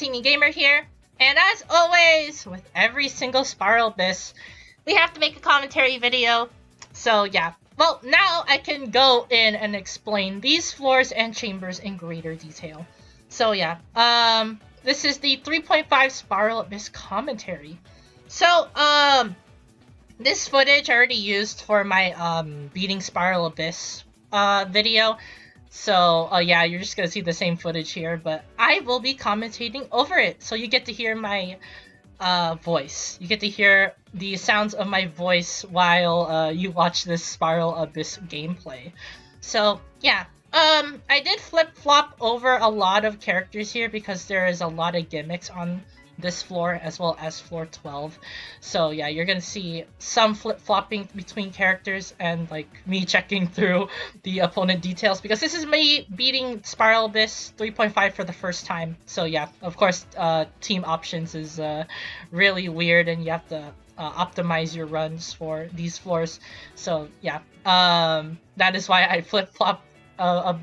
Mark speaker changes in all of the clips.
Speaker 1: Teeny Gamer here, and as always, with every single Spiral Abyss, we have to make a commentary video. So yeah, well now I can go in and explain these floors and chambers in greater detail. So yeah, this is the 3.5 Spiral Abyss commentary. So this footage I already used for my beating Spiral Abyss video. So, yeah, you're just gonna see the same footage here, but I will be commentating over it. So you get to hear my voice. You get to hear the sounds of my voice while you watch this Spiral Abyss gameplay. So, yeah. I did flip-flop over a lot of characters here because there is a lot of gimmicks on this floor as well as floor 12. So yeah, you're gonna see some flip-flopping between characters and like me checking through the opponent details because this is me beating Spiral Abyss 3.5 for the first time. So yeah, of course, team options is really weird and you have to optimize your runs for these floors. So yeah, that is why I flip-flop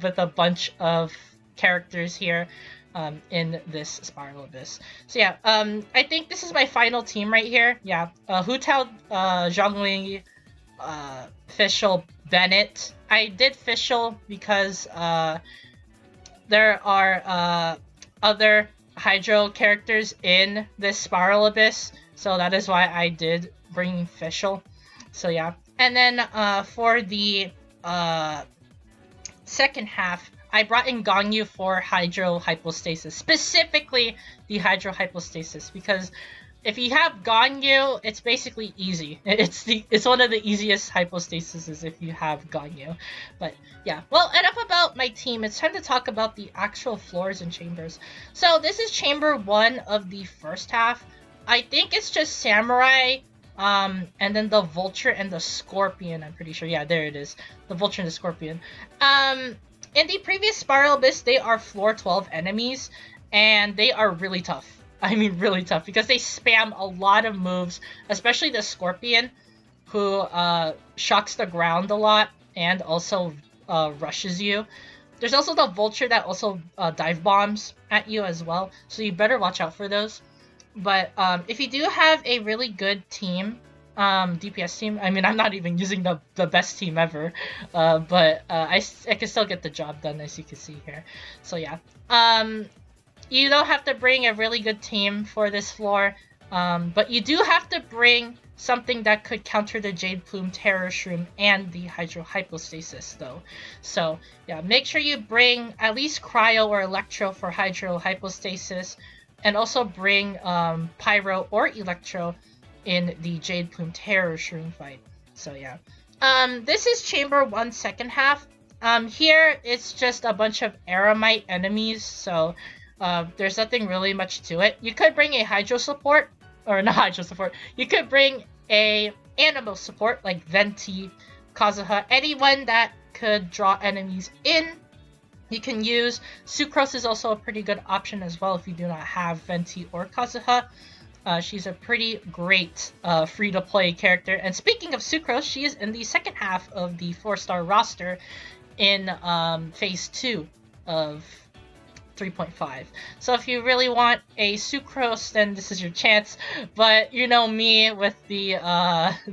Speaker 1: with a bunch of characters here. In this Spiral Abyss. So yeah, I think this is my final team right here. Yeah, Hu-Tao, Zhongli, Fischl, Bennett. I did Fischl because there are other Hydro characters in this Spiral Abyss, so that is why I did bring Fischl. So yeah, and then for the second half, I brought in Gongyu for Hydro Hypostasis, specifically the Hydro Hypostasis, because if you have Gongyu, it's basically easy. It's one of the easiest hypostases if you have Gongyu. But yeah, well, enough about my team. It's time to talk about the actual floors and chambers. So this is chamber 1 of the first half. I think it's just Samurai, and then the Vulture and the Scorpion, I'm pretty sure. Yeah, there it is. The Vulture and the Scorpion. In the previous Spiral Abyss, they are floor 12 enemies, and they are really tough. I mean, really tough, because they spam a lot of moves, especially the Scorpion, who shocks the ground a lot, and also rushes you. There's also the Vulture that also dive bombs at you as well, so you better watch out for those. But if you do have a really good team, DPS team, I mean, I'm not even using the best team ever, but I can still get the job done, as you can see here. So yeah, you don't have to bring a really good team for this floor, but you do have to bring something that could counter the Jade Plume, Terror Shroom, and the Hydro Hypostasis, though. So yeah, make sure you bring at least Cryo or Electro for Hydro Hypostasis, and also bring Pyro or Electro in the Jade Plume Terror Shroom fight. So yeah. This is Chamber 1 second half. Here it's just a bunch of Aramite enemies, so there's nothing really much to it. You could bring a Hydro support, or not Hydro support, you could bring a Animal support like Venti, Kazuha, anyone that could draw enemies in. You can use Sucrose is also a pretty good option as well if you do not have Venti or Kazuha. She's a pretty great free-to-play character. And speaking of Sucrose, she is in the second half of the 4-star roster in Phase 2 of 3.5. So if you really want a Sucrose, then this is your chance. But you know me with the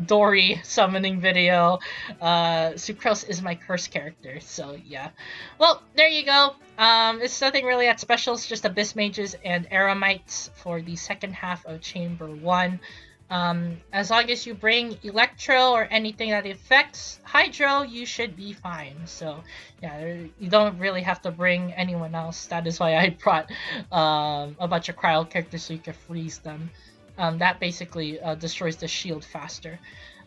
Speaker 1: Dory summoning video. Sucrose is my curse character, so yeah. Well, there you go. It's nothing really that special. It's just Abyss Mages and Aramites for the second half of Chamber 1. As long as you bring Electro or anything that affects Hydro, you should be fine. So yeah, you don't really have to bring anyone else. That is why I brought a bunch of Cryo characters so you can freeze them. That basically destroys the shield faster.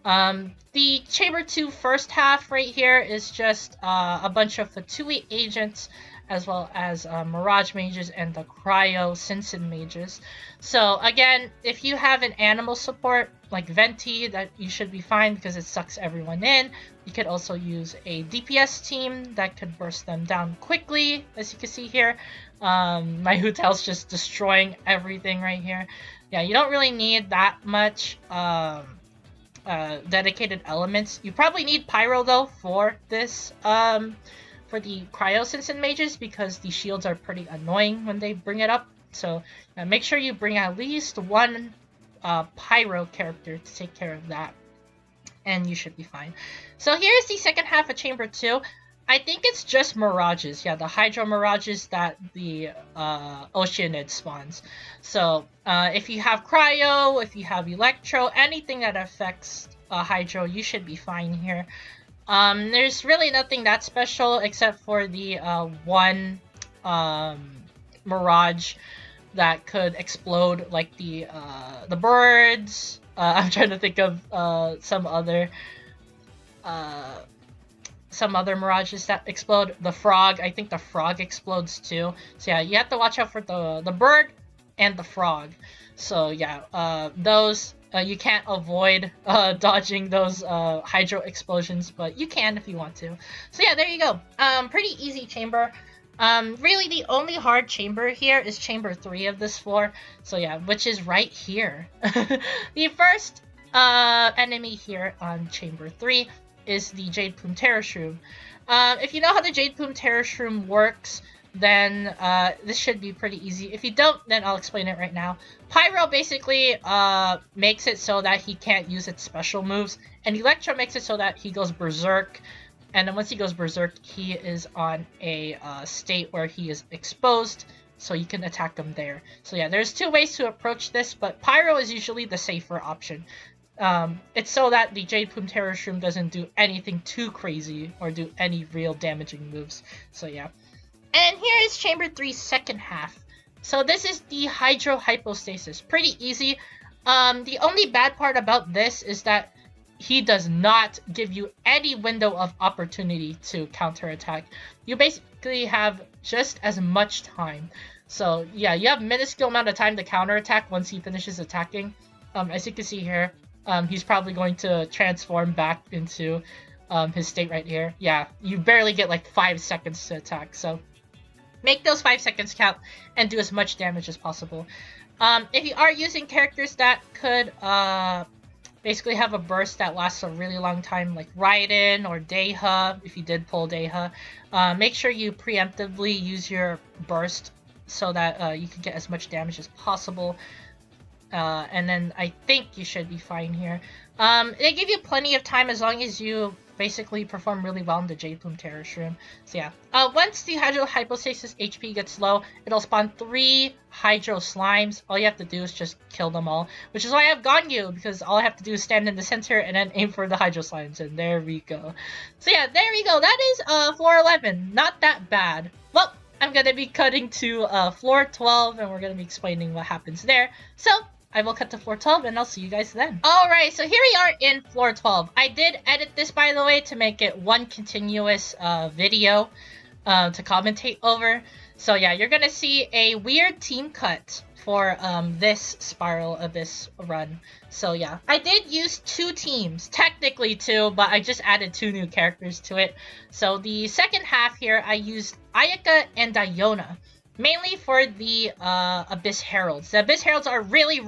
Speaker 1: The Chamber 2 first half right here is just a bunch of Fatui agents, as well as Mirage Mages and the Cryo Sinsin Mages. So again, if you have an animal support like Venti, that you should be fine because it sucks everyone in. You could also use a DPS team that could burst them down quickly, as you can see here. My Hu-Tao's just destroying everything right here. Yeah, you don't really need that much dedicated elements. You probably need Pyro though for this for the Cryo Sinsin Mages because the shields are pretty annoying when they bring it up. So make sure you bring at least one pyro character to take care of that, and you should be fine. So here's the second half of Chamber 2. I think it's just mirages. Yeah, the hydro mirages that the Oceanid spawns. So if you have cryo, if you have electro, anything that affects hydro, you should be fine here. There's really nothing that special except for the one mirage that could explode, like the birds. I'm trying to think of some other mirages that explode. The frog, I think the frog explodes too. So yeah, you have to watch out for the bird and the frog. So yeah, those you can't avoid dodging those hydro explosions, but you can if you want to. So yeah, there you go. Pretty easy chamber. Really the only hard chamber here is chamber 3 of this floor. So yeah, which is right here. The first enemy here on chamber 3 is the Jade Plume Terror Shroom. If you know how the Jade Plume Terror Shroom works, then this should be pretty easy. If you don't, then I'll explain it right now. Pyro basically makes it so that he can't use its special moves, and Electro makes it so that he goes berserk. And then once he goes berserk, he is on a state where he is exposed, so you can attack him there. So yeah, there's two ways to approach this, but Pyro is usually the safer option. It's so that the Jade Plume Terror Shroom doesn't do anything too crazy or do any real damaging moves. So yeah. And here is Chamber 3's second half. So this is the Hydro Hypostasis. Pretty easy. The only bad part about this is that he does not give you any window of opportunity to counterattack. You basically have just as much time. So yeah, you have minuscule amount of time to counterattack once he finishes attacking. As you can see here, he's probably going to transform back into his state right here. Yeah, you barely get like 5 seconds to attack. So make those 5 seconds count and do as much damage as possible. If you are using characters that could basically have a burst that lasts a really long time, like Raiden or Deha, if you did pull Deha, make sure you preemptively use your burst so that you can get as much damage as possible. And then I think you should be fine here. They give you plenty of time as long as you basically perform really well in the Jade Plume Terror Shroom. So yeah, once the Hydro Hypostasis HP gets low, it'll spawn 3 Hydro Slimes. All you have to do is just kill them all, which is why I have Ganyu, because all I have to do is stand in the center and then aim for the Hydro Slimes, and there we go. So yeah, there we go. That is floor 11. Not that bad. Well, I'm gonna be cutting to floor 12, and we're gonna be explaining what happens there. So I will cut to floor 12, and I'll see you guys then. Alright, so here we are in floor 12. I did edit this, by the way, to make it one continuous video to commentate over. So yeah, you're gonna see a weird team cut for this Spiral Abyss run. So yeah, I did use 2 teams, technically 2, but I just added 2 new characters to it. So the second half here, I used Ayaka and Diona, mainly for the Abyss Heralds. The Abyss Heralds are really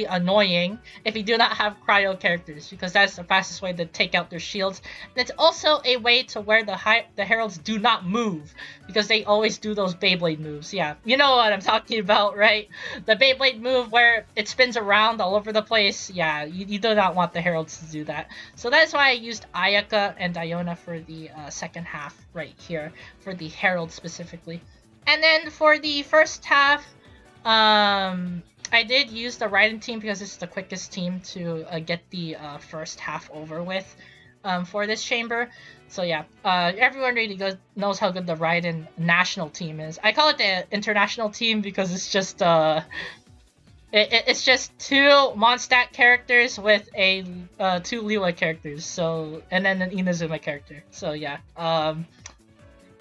Speaker 1: annoying if you do not have cryo characters, because that's the fastest way to take out their shields. And it's also a way to where the Heralds do not move, because they always do those Beyblade moves. Yeah, you know what I'm talking about, right? The Beyblade move where it spins around all over the place. Yeah, you do not want the Heralds to do that. So that's why I used Ayaka and Diona for the second half right here, for the Herald specifically. And then for the first half, I did use the Raiden team because it's the quickest team to get the first half over with for this chamber. So yeah, everyone really knows how good the Raiden national team is. I call it the international team because it's just it's just 2 Mondstadt characters with a 2 Leela characters. So, and then an Inazuma character. So yeah,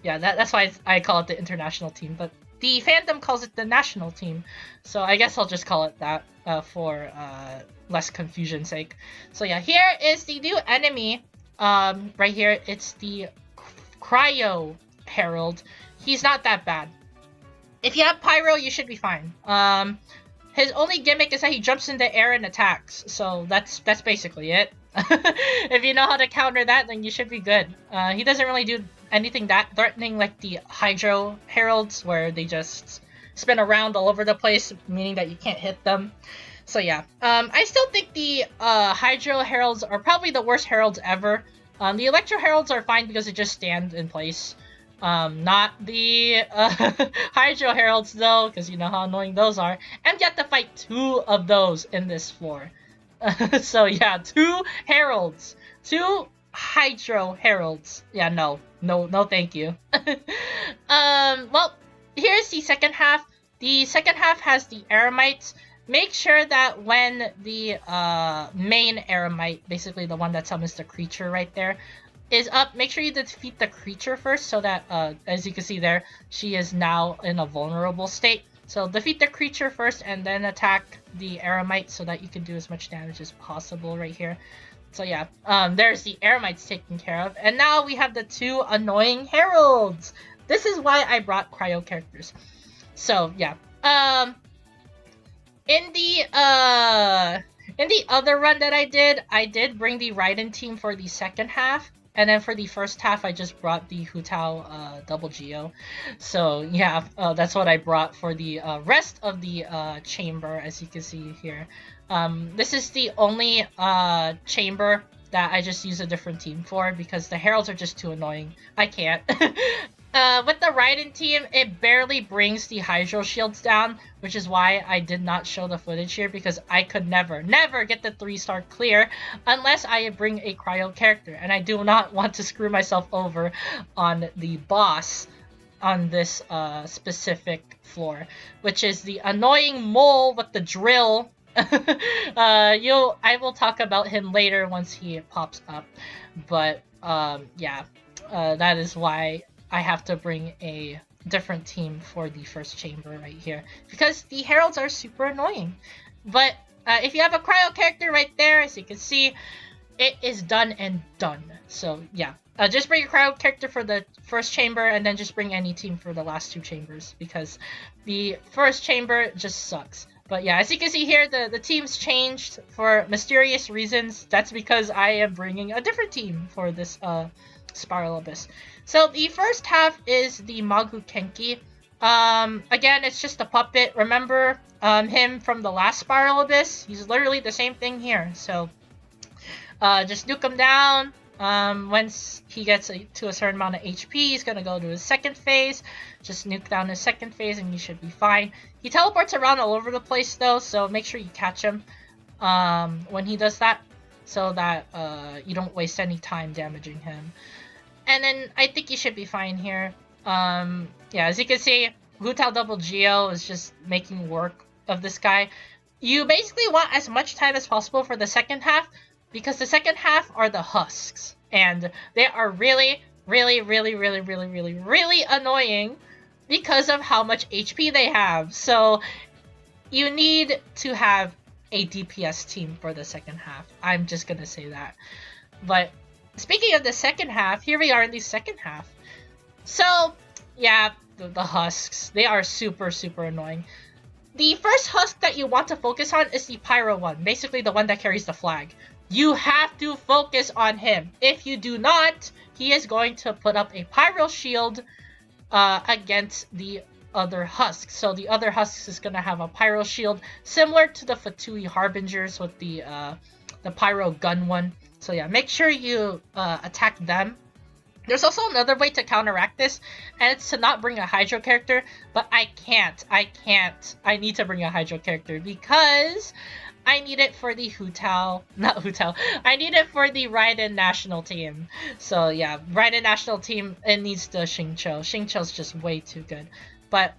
Speaker 1: yeah, that's why I call it the international team, but the fandom calls it the national team, so I guess I'll just call it that for less confusion's sake. So yeah, here is the new enemy. Right here, it's the Cryo Herald. He's not that bad. If you have Pyro, you should be fine. His only gimmick is that he jumps in the air and attacks, so that's basically it. If you know how to counter that, then you should be good. He doesn't really do anything that threatening like the Hydro Heralds, where they just spin around all over the place, meaning that you can't hit them. So yeah, I still think the Hydro Heralds are probably the worst Heralds ever. The Electro Heralds are fine because they just stand in place. Not the Hydro Heralds though, because you know how annoying those are. And you have to fight 2 of those in this floor. So yeah, 2 Heralds. 2 Hydro Heralds. Yeah, no, thank you. Well, here's the second half. The second half has the Eremites. Make sure that when the main Eremite, basically the one that summons the creature right there, is up, make sure you defeat the creature first so that, as you can see there, she is now in a vulnerable state. So defeat the creature first and then attack the Eremite so that you can do as much damage as possible right here. So yeah, there's the Eremites taken care of. And now we have the 2 annoying Heralds. This is why I brought cryo characters. So yeah, in the other run that I did bring the Raiden team for the second half. And then for the first half, I just brought the Hu Tao double Geo. So yeah, that's what I brought for the rest of the chamber, as you can see here. This is the only chamber that I just use a different team for because the Heralds are just too annoying. I can't. With the Raiden team, it barely brings the Hydro Shields down, which is why I did not show the footage here because I could never get the 3-star clear unless I bring a cryo character, and I do not want to screw myself over on the boss on this specific floor, which is the annoying mole with the drill. I will talk about him later once he pops up, but yeah, that is why I have to bring a different team for the first chamber right here because the Heralds are super annoying. But if you have a cryo character right there, as you can see, it is done and done. So yeah, just bring a cryo character for the first chamber and then just bring any team for the last 2 chambers because the first chamber just sucks. But yeah, as you can see here, the team's changed for mysterious reasons. That's because I am bringing a different team for this Spiral Abyss. So the first half is the Magu Kenki. Again, it's just a puppet. Remember him from the last Spiral Abyss? He's literally the same thing here. So just nuke him down. Once he gets to a certain amount of HP, he's gonna go to his second phase. Just nuke down his second phase and you should be fine. He teleports around all over the place though, so make sure you catch him when he does that, so that you don't waste any time damaging him. And then I think you should be fine here. Yeah, as you can see, Hu Tao double Geo is just making work of this guy. You basically want as much time as possible for the second half, because the second half are the husks. And they are really annoying because of how much HP they have. So you need to have a DPS team for the second half. I'm just gonna say that. But speaking of the second half, here we are in the second half. So yeah, the husks, they are super annoying. The first husk that you want to focus on is the Pyro one, basically the one that carries the flag. You have to focus on him. If you do not, he is going to put up a Pyro shield against the other husks. So the other husks is going to have a Pyro shield similar to the Fatui Harbingers with the Pyro gun one. So yeah, make sure you attack them. There's also another way to counteract this, and it's to not bring a Hydro character, but I can't. I need to bring a Hydro character because I need it for the I need it for the Raiden national team. So yeah, Raiden national team, it needs the Xingqiu. Xingqiu's just way too good. But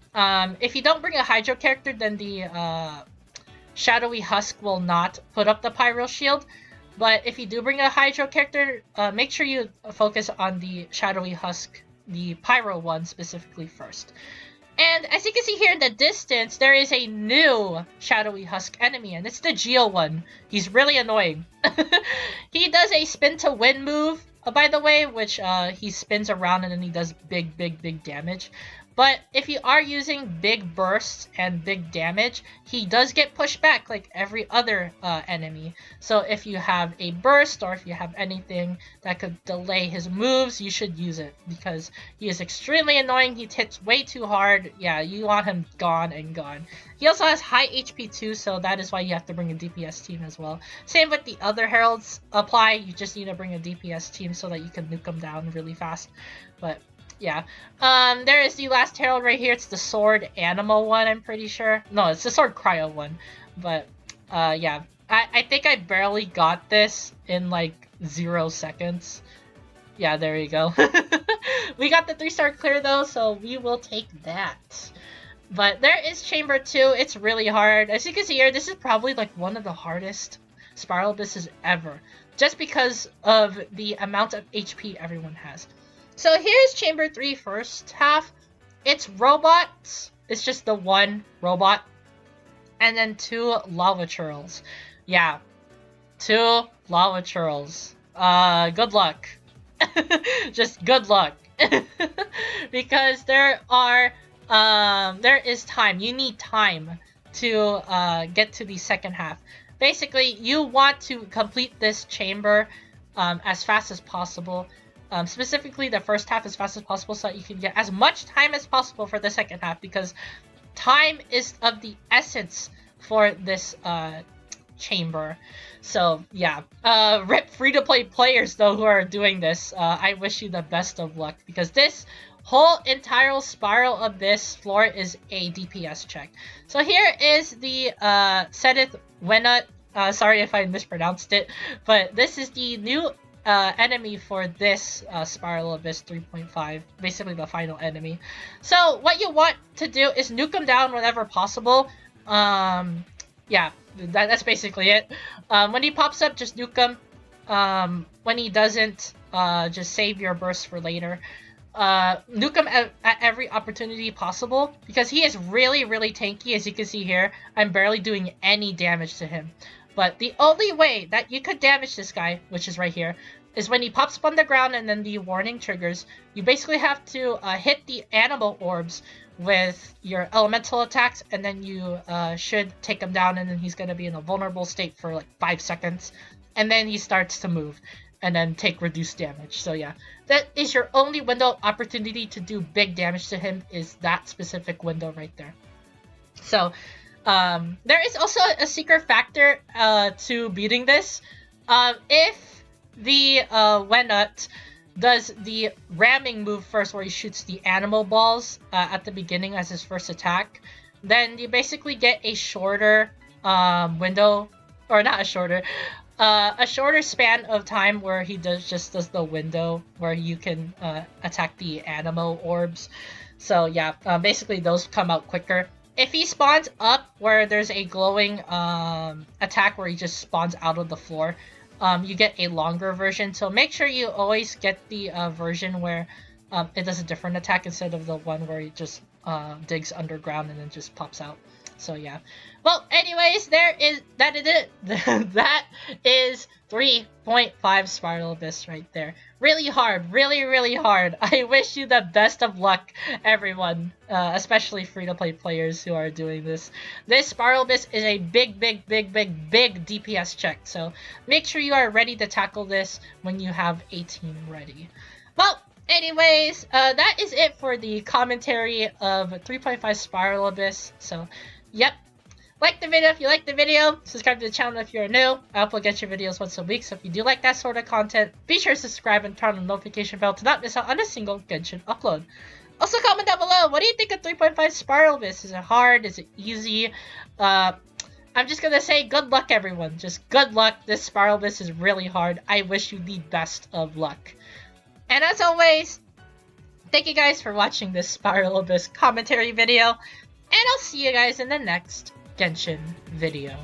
Speaker 1: if you don't bring a Hydro character, then the Shadowy Husk will not put up the Pyro shield. But if you do bring a Hydro character, make sure you focus on the Shadowy Husk, the Pyro one specifically first. And as you can see here in the distance, there is a new Shadowy Husk enemy, and it's the Geo one. He's really annoying. He does a spin to win move, by the way, which he spins around and then he does big damage. But if you are using big bursts and big damage, he does get pushed back like every other enemy. So if you have a burst or if you have anything that could delay his moves, you should use it because he is extremely annoying. He hits way too hard. Yeah, you want him gone and gone. He also has high HP too, so that is why you have to bring a DPS team as well. Same with the other heralds apply. You just need to bring a DPS team so that you can nuke them down really fast. But yeah, there is the last herald right here. It's the sword animal one, I'm pretty sure. No, it's the sword cryo one. But yeah, I think I barely got this in like 0 seconds. Yeah, there you go. We got the 3-star clear though, so we will take that. But there is chamber 2. It's really hard. As you can see here, this is probably like one of the hardest spiral abysses ever, just because of the amount of HP everyone has. So here's chamber 3 first half. It's robots. It's just the one robot. And then 2 lava churls. Yeah. 2 lava churls. Good luck. Just good luck. Because there is time. You need time to get to the second half. Basically, you want to complete this chamber as fast as possible. Specifically the first half as fast as possible so that you can get as much time as possible for the second half, because time is of the essence for this chamber. So yeah, rip free-to-play players though who are doing this. I wish you the best of luck, because this whole entire spiral abyss floor is a DPS check. So here is the Sedith Wenut. Sorry if I mispronounced it, but this is the new enemy for this Spiral Abyss 3.5, basically the final enemy. So what you want to do is nuke him down whenever possible. Yeah, that's basically it. When he pops up, just nuke him. When he doesn't, just save your burst for later. Nuke him at every opportunity possible, because he is really tanky. As you can see here, I'm barely doing any damage to him. But the only way that you could damage this guy, which is right here, is when he pops up on the ground and then the warning triggers. You basically have to hit the animal orbs with your elemental attacks, and then you should take him down, and then he's going to be in a vulnerable state for like 5 seconds. And then he starts to move and then take reduced damage. So yeah, that is your only window of opportunity to do big damage to him, is that specific window right there. So there is also a secret factor to beating this. If the Wenut does the ramming move first, where he shoots the animal balls at the beginning as his first attack, then you basically get a shorter window, or not a shorter span of time where he just does the window where you can attack the animal orbs. So yeah, basically those come out quicker. If he spawns up where there's a glowing attack where he just spawns out of the floor, you get a longer version. So make sure you always get the version where it does a different attack instead of the one where he just digs underground and then just pops out. So yeah. Well, anyways, that is that is 3.5 Spiral Abyss right there. Really hard, really hard. I wish you the best of luck, everyone, especially free-to-play players who are doing this. This Spiral Abyss is a big DPS check, so make sure you are ready to tackle this when you have a team ready. Well, anyways, that is it for the commentary of 3.5 Spiral Abyss. So, yep. Like the video if you like the video, subscribe to the channel if you're new. I upload genshin videos once a week, so if you do like that sort of content, be sure to subscribe and turn on the notification bell to not miss out on a single Genshin upload. Also, comment down below, what do you think of 3.5 Spiral Abyss? Is it hard? Is it easy? I'm just gonna say good luck, everyone. Just good luck. This Spiral Abyss is really hard. I wish you the best of luck. And as always, thank you guys for watching this Spiral Abyss commentary video, and I'll see you guys in the next Genshin video.